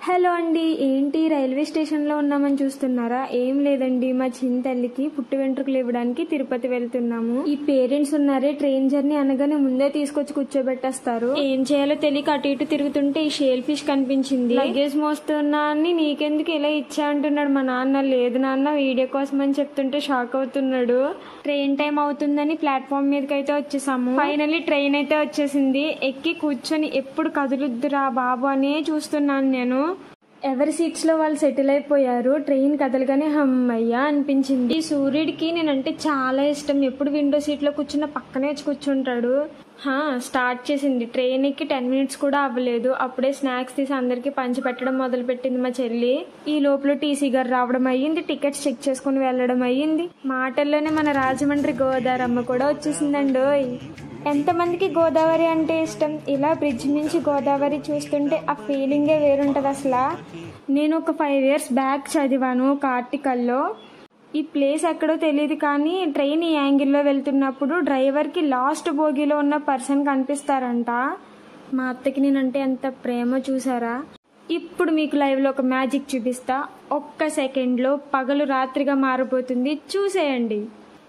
Hello అండి, ఏంటి railway స్టేషన్లో ఉన్నామని చూస్తున్నారా? ఏం లేదండి, మా చిన్న తల్లికి పుట్టు వెంట్రుకలు ఇవ్వడానికి తిరుపతి వెళ్తున్నాము. ఈ పేరెంట్స్ ఉన్నారే, ట్రైన్ జర్నీ అనగానే ముందే తీసుకొచ్చి కూర్చోబెట్టేస్తారు. ఏం చేయాలో తెలియక అటు ఇటు తిరుగుతుంటే ఈ షేల్ ఫిష్ కనిపించింది. లగేజ్ మోస్తున్నా అని నీకెందుకు ఇలా ఇచ్చా అంటున్నాడు మా నాన్న. లేదు నాన్న, వీడియో కోసం అని చెప్తుంటే షాక్ అవుతున్నాడు. ట్రైన్ టైం అవుతుందని ప్లాట్ఫామ్ మీదకి అయితే వచ్చేసాము. ఫైనల్లీ ట్రైన్ అయితే వచ్చేసింది. ఎక్కి కూర్చొని ఎప్పుడు కదులుద్దురా బాబు అనే చూస్తున్నాను నేను. ఎవరి సీట్స్ లో వాళ్ళు సెటిల్ అయిపోయారు. ట్రైన్ కదలగానే హమ్మయ్యా అనిపించింది. ఈ సూర్యుడికి నేనంటే చాలా ఇష్టం. ఎప్పుడు విండో సీట్ లో కూర్చున్న పక్కనే వచ్చి కూర్చుంటాడు. స్టార్ట్ చేసింది. ట్రైన్ ఎక్కి 10 minutes కూడా అవ్వలేదు, అప్పుడే స్నాక్స్ తీసి అందరికి పంచి పెట్టడం మొదలు పెట్టింది మా చెల్లి. ఈ లోపల టీసీ గారు రావడం అయ్యింది, టికెట్స్ చెక్ చేసుకుని వెళ్ళడం అయ్యింది. మాటల్లోనే మన రాజమండ్రి గోదావరమ్మ కూడా వచ్చేసిందండోయ్. ఎంతమందికి గోదావరి అంటే ఇష్టం? ఇలా బ్రిడ్జ్ నుంచి గోదావరి చూస్తుంటే ఆ ఫీలింగే వేరుంటది అసలు. నేను ఒక 5 years బ్యాక్ చదివాను ఒక ఆర్టికల్లో. ఈ ప్లేస్ ఎక్కడో తెలియదు కానీ ట్రైన్ ఈ యాంగిల్లో వెళ్తున్నప్పుడు డ్రైవర్కి లాస్ట్ బోగీలో ఉన్న పర్సన్ కనిపిస్తారంట. మా అత్తకి నేనంటే ఎంత ప్రేమ చూసారా. ఇప్పుడు మీకు లైవ్లో ఒక మ్యాజిక్ చూపిస్తా. ఒక్క సెకండ్లో పగలు రాత్రిగా మారిపోతుంది, చూసేయండి.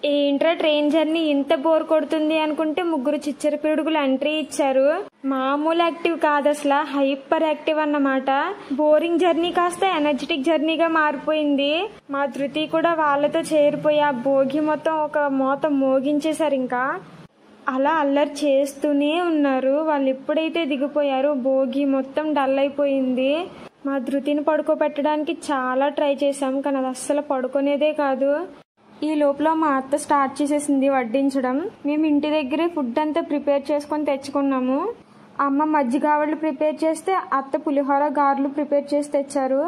ఏంట్రా ట్రైన్ జర్నీ ఇంత బోర్ కొడుతుంది అనుకుంటే ముగ్గురు చిచ్చర పిడుగులు ఎంట్రీ ఇచ్చారు. మామూలు యాక్టివ్ కాదు అసలు, హైపర్ యాక్టివ్ అన్నమాట. బోరింగ్ జర్నీ కాస్త ఎనర్జెటిక్ జర్నీగా మారిపోయింది. మా ధృతి కూడా వాళ్ళతో చేరిపోయి ఆ భోగి మొత్తం ఒక మోత మోగించేశారు. ఇంకా అలా అల్లరి చేస్తూనే ఉన్నారు. వాళ్ళు ఎప్పుడైతే దిగిపోయారో భోగి మొత్తం డల్ అయిపోయింది. మా ధృతిని పడుకోబెట్టడానికి చాలా ట్రై చేశాం కానీ అది అస్సలు పడుకునేదే కాదు. ఈ లోపల మా అత్త స్టార్ట్ చేసేసింది వడ్డించడం. మేము ఇంటి దగ్గరే ఫుడ్ అంతా ప్రిపేర్ చేసుకొని తెచ్చుకున్నాము. అమ్మ మజ్జిగావళ్ళు ప్రిపేర్ చేస్తే అత్త పులిహోర గారెలు ప్రిపేర్ చేసి తెచ్చారు.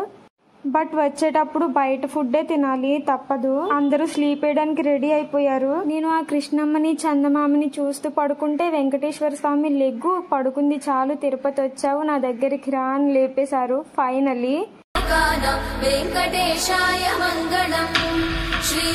బట్ వచ్చేటప్పుడు బయట ఫుడ్డే తినాలి, తప్పదు. అందరూ స్లీప్ వేయడానికి రెడీ అయిపోయారు. నేను ఆ కృష్ణమ్మని చందమామని చూస్తూ పడుకుంటే వెంకటేశ్వర స్వామి లెగ్గు పడుకుంది చాలు తిరుపతి వచ్చావు నా దగ్గరికి రా అని లేపేశారు. ఫైనల్లీ వెంకటేశాయ మంగళం శ్రీ